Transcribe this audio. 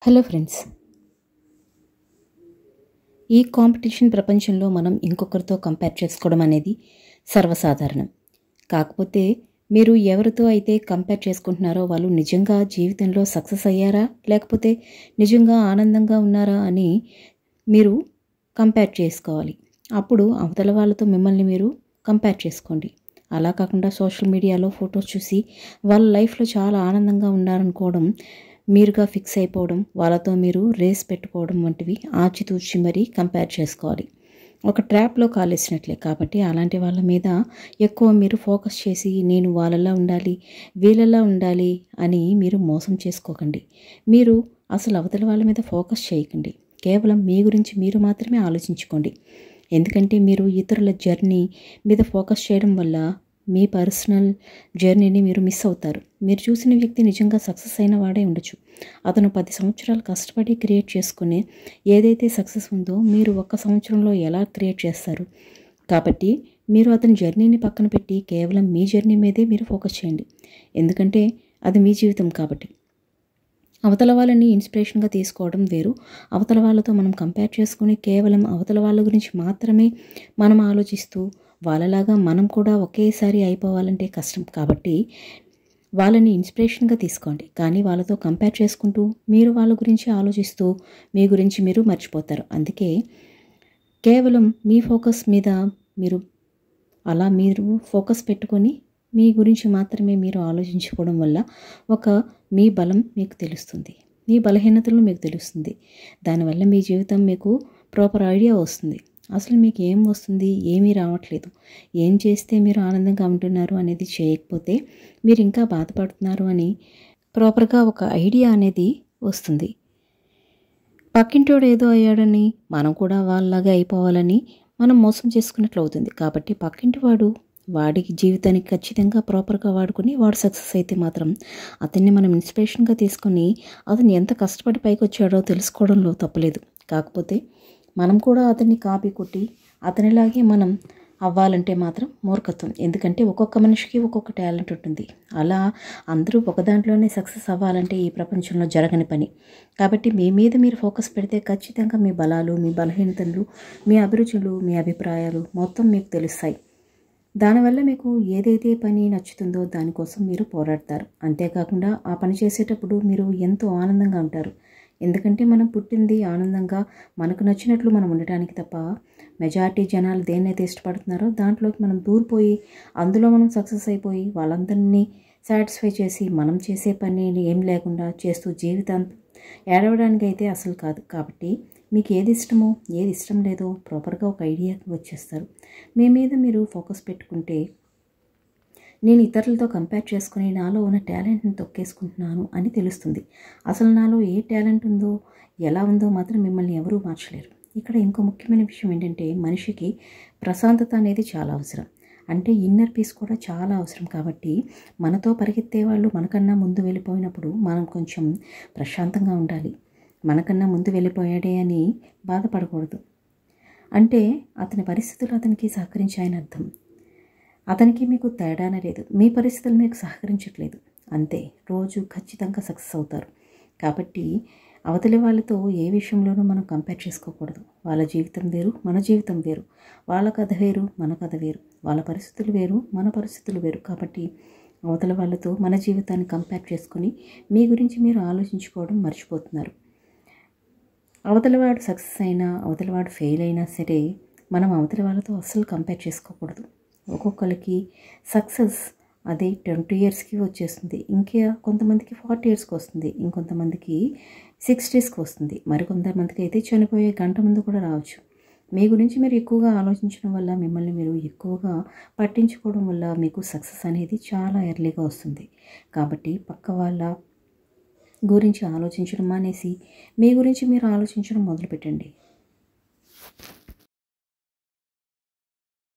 Hello friends, ఈ competition ప్రపంచంలో మనం ఇంకొకరితో కంపేర్ చేసుకోవడం అనేది సర్వసాధారణం. కాకపోతే మీరు ఎవరితో అయితే కంపేర్ చేసుకుంటున్నారో వాళ్ళు నిజంగా జీవితంలో సక్సెస్ అయ్యారా, లేకపోతే నిజంగా ఆనందంగా ఉన్నారా అని మీరు కంపేర్ చేసుకోవాలి. అప్పుడు అవతల వాళ్ళతో మిమ్మల్ని మీరు కంపేర్ చేసుకోండి. అలా కాకుండా సోషల్ మీడియాలో ఫొటోస్ చూసి వాళ్ళ లైఫ్లో చాలా ఆనందంగా ఉన్నారనుకోవడం, మీరుగా ఫిక్స్ అయిపోవడం, వాళ్ళతో మీరు రేస్ పెట్టుకోవడం వంటివి ఆచితూచి మరీ కంపేర్ చేసుకోవాలి. ఒక ట్రాప్లో కాలేసినట్లే. కాబట్టి అలాంటి వాళ్ళ మీద ఎక్కువ మీరు ఫోకస్ చేసి నేను వాళ్ళలా ఉండాలి, వీళ్ళలా ఉండాలి అని మీరు మోసం చేసుకోకండి. మీరు అసలు అవతల వాళ్ళ మీద ఫోకస్ చేయకండి. కేవలం మీ గురించి మీరు మాత్రమే ఆలోచించుకోండి. ఎందుకంటే మీరు ఇతరుల జర్నీ మీద ఫోకస్ చేయడం వల్ల మీ పర్సనల్ జర్నీని మీరు మిస్ అవుతారు. మీరు చూసిన వ్యక్తి నిజంగా సక్సెస్ అయిన వాడే ఉండొచ్చు. అతను 10 సంవత్సరాలు కష్టపడి క్రియేట్ చేసుకునే ఏదైతే సక్సెస్ ఉందో మీరు 1 సంవత్సరంలో ఎలా క్రియేట్ చేస్తారు. కాబట్టి మీరు అతని జర్నీని పక్కన పెట్టి కేవలం మీ జర్నీ మీదే మీరు ఫోకస్ చేయండి. ఎందుకంటే అది మీ జీవితం కాబట్టి. అవతల వాళ్ళని ఇన్స్పిరేషన్గా తీసుకోవడం వేరు. అవతల వాళ్ళతో మనం కంపేర్ చేసుకుని కేవలం అవతల వాళ్ళ గురించి మాత్రమే మనం ఆలోచిస్తూ వాళ్ళలాగా మనం కూడా ఒకేసారి అయిపోవాలంటే కష్టం. కాబట్టి వాళ్ళని ఇన్స్పిరేషన్గా తీసుకోండి. కానీ వాళ్ళతో కంపేర్ చేసుకుంటూ మీరు వాళ్ళ గురించి ఆలోచిస్తూ మీ గురించి మీరు మర్చిపోతారు. అందుకే కేవలం మీ ఫోకస్ మీద మీరు ఫోకస్ పెట్టుకొని మీ గురించి మాత్రమే మీరు ఆలోచించుకోవడం వల్ల మీ బలం మీకు తెలుస్తుంది, మీ బలహీనతలు మీకు తెలుస్తుంది. దానివల్ల మీ జీవితం మీకు ప్రాపర్ ఐడియా వస్తుంది. అసలు మీకు ఏం వస్తుంది, ఏమీ రావట్లేదు, ఏం చేస్తే మీరు ఆనందంగా ఉంటున్నారు అనేది చేయకపోతే మీరు ఇంకా బాధపడుతున్నారు అని ప్రాపర్గా ఒక ఐడియా అనేది వస్తుంది. పక్కింటోడు ఏదో అయ్యాడని మనం కూడా వాళ్ళలాగా అయిపోవాలని మనం మోసం చేసుకున్నట్లు అవుతుంది. కాబట్టి పక్కింటి వాడికి జీవితానికి ఖచ్చితంగా ప్రాపర్గా వాడుకొని వాడు సక్సెస్ అయితే మాత్రం అతన్ని మనం ఇన్స్పిరేషన్గా తీసుకొని అతను ఎంత కష్టపడి పైకి వచ్చాడో తెలుసుకోవడంలో తప్పులేదు. కాకపోతే మనం కూడా అతన్ని కాపీ కొట్టి అతనిలాగే మనం అవ్వాలంటే మాత్రం మూర్ఖత్వం. ఎందుకంటే ఒక్కొక్క మనిషికి ఒక్కొక్క టాలెంట్ ఉంటుంది. అలా అందరూ ఒక దాంట్లోనే సక్సెస్ అవ్వాలంటే ఈ ప్రపంచంలో జరగని పని. కాబట్టి మీ మీద మీరు ఫోకస్ పెడితే ఖచ్చితంగా మీ బలాలు, మీ బలహీనతలు, మీ అభిరుచులు, మీ అభిప్రాయాలు మొత్తం మీకు తెలుస్తాయి. దానివల్ల మీకు ఏదైతే పని నచ్చుతుందో దానికోసం మీరు పోరాడతారు. అంతేకాకుండా ఆ పని చేసేటప్పుడు మీరు ఎంతో ఆనందంగా ఉంటారు. ఎందుకంటే మనం పుట్టింది ఆనందంగా మనకు నచ్చినట్లు మనం ఉండటానికి తప్ప మెజారిటీ జనాలు దేన్నైతే ఇష్టపడుతున్నారో దాంట్లోకి మనం దూరిపోయి అందులో మనం సక్సెస్ అయిపోయి వాళ్ళందరినీ సాటిస్ఫై చేసి మనం చేసే పని ఏం లేకుండా చేస్తూ జీవితాంతం ఏడవడానికి అయితే అసలు కాదు. కాబట్టి మీకు ఏది ఇష్టమో ఏది ఇష్టం లేదో ప్రాపర్గా ఒక ఐడియాకి వచ్చేస్తారు. మీ మీద మీరు ఫోకస్ పెట్టుకుంటే నేను ఇతరులతో కంపేర్ చేసుకుని నాలో ఉన్న టాలెంట్ని తొక్కేసుకుంటున్నాను అని తెలుస్తుంది. అసలు నాలో ఏ టాలెంట్ ఉందో ఎలా ఉందో మాత్రం మిమ్మల్ని ఎవరూ మార్చలేరు. ఇక్కడ ఇంకో ముఖ్యమైన విషయం ఏంటంటే మనిషికి ప్రశాంతత అనేది చాలా అవసరం. అంటే ఇన్నర్ పీస్ కూడా చాలా అవసరం. కాబట్టి మనతో పరిగెత్తే వాళ్ళు మనకన్నా ముందు వెళ్ళిపోయినప్పుడు మనం కొంచెం ప్రశాంతంగా ఉండాలి. మనకన్నా ముందు వెళ్ళిపోయాడే అని బాధపడకూడదు. అంటే అతని పరిస్థితులు అతనికి సహకరించాయని అర్థం. అతనికి మీకు తేడానే లేదు, మీ పరిస్థితులు మీకు సహకరించట్లేదు అంతే. రోజు ఖచ్చితంగా సక్సెస్ అవుతారు. కాబట్టి అవతలి వాళ్ళతో ఏ విషయంలోనూ మనం కంపేర్ చేసుకోకూడదు. వాళ్ళ జీవితం వేరు, మన జీవితం వేరు. వాళ్ళ కథ వేరు, మన కథ వేరు. వాళ్ళ పరిస్థితులు వేరు, మన పరిస్థితులు వేరు. కాబట్టి అవతల వాళ్ళతో మన జీవితాన్ని కంపేర్ చేసుకొని మీ గురించి మీరు ఆలోచించుకోవడం మర్చిపోతున్నారు. అవతలవాడు సక్సెస్ అయినా అవతలవాడు ఫెయిల్ అయినా సరే మనం అవతలి వాళ్ళతో అస్సలు కంపేర్ చేసుకోకూడదు. ఒక్కొక్కరికి సక్సెస్ అదే 20 ఇయర్స్కి వచ్చేస్తుంది, ఇంకా కొంతమందికి 40 ఇయర్స్కి వస్తుంది, ఇంకొంతమందికి 60స్కి వస్తుంది, మరికొంతమందికి అయితే చనిపోయే గంట ముందు కూడా రావచ్చు. మీ గురించి మీరు ఎక్కువగా ఆలోచించడం వల్ల, మిమ్మల్ని మీరు ఎక్కువగా పట్టించుకోవడం వల్ల మీకు సక్సెస్ అనేది చాలా ఎర్లీగా వస్తుంది. కాబట్టి పక్క వాళ్ళ గురించి ఆలోచించడం మానేసి మీ గురించి మీరు ఆలోచించడం మొదలుపెట్టండి.